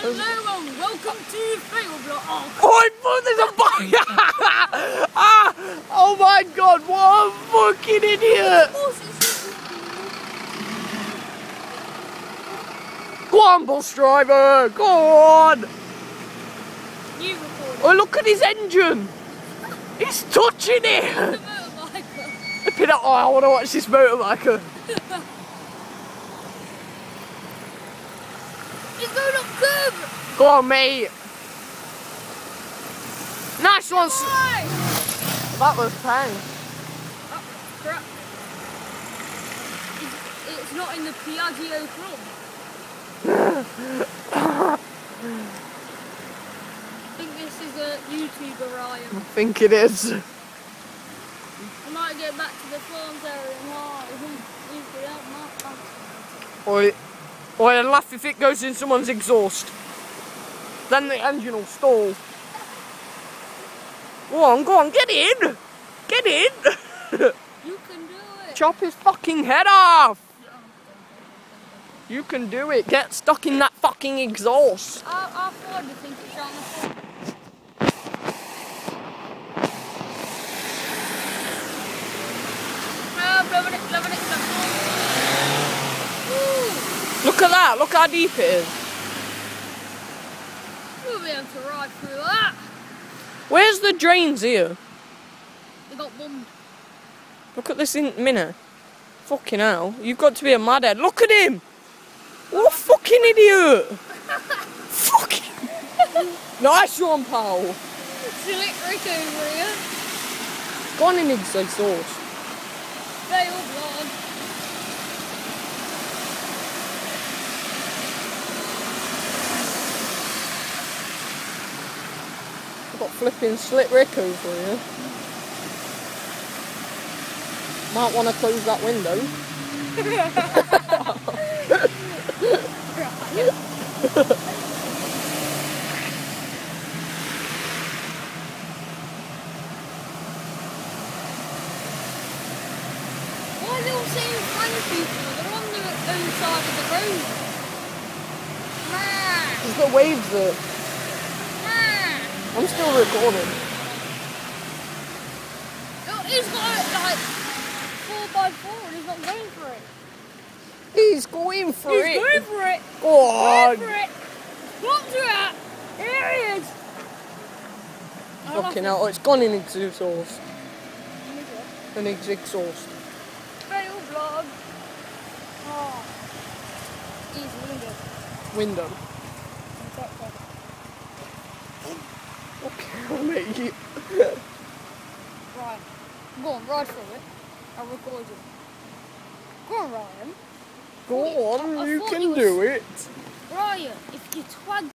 Hello and welcome to Fatal Block. Oh, I thought there's a bike! Ah! Oh my god, what a fucking idiot! Go on, bus driver! Go on! You recorded. Oh, look at his engine! He's touching it! The motorbiker. Oh, I want to watch this motorbiker. He's going up curb. Go on, mate. Nice one. Why? That was pain. Oh, crap. It's not in the Piaggio club. I think this is a YouTuber, Ryan. I think it is. I might get back to the farms area and Oi, I'll laugh if it goes in someone's exhaust. Then the engine will stall. Go on, get in! Get in! You can do it! Chop his fucking head off! You can do it, get stuck in that fucking exhaust. Our Ford, I think it's on the phone. Loving it. Woo! Look at that, look how deep it is. We'll be able to ride through that. Where's the drains here? They got bummed. Look at this in minute. Fucking hell, you've got to be a madhead. Look at him! What a fucking idiot! Fucking... Nice one, pal! Slick Rick over here. Gone in his exhaust. Fail vlog. I've got flipping Slick Rick over here. Might want to close that window. Why are they all saying thank you for? They're on the own side of the road. There's the waves there. I'm still recording. Oh, he's got it like 4x4 and he's not going for it. He's going for it. He's going for it. Go on. Going for it. What to that? Here he is. Fucking hell, it's gone in its exhaust. In its exhaust. Fail vlog. Oh. Easy window. Window. Okay, mate. Right. Go on, ride through it. I'll record you. Go on, Ryan. Go on, I you thought can you do it. Ryan, if you twag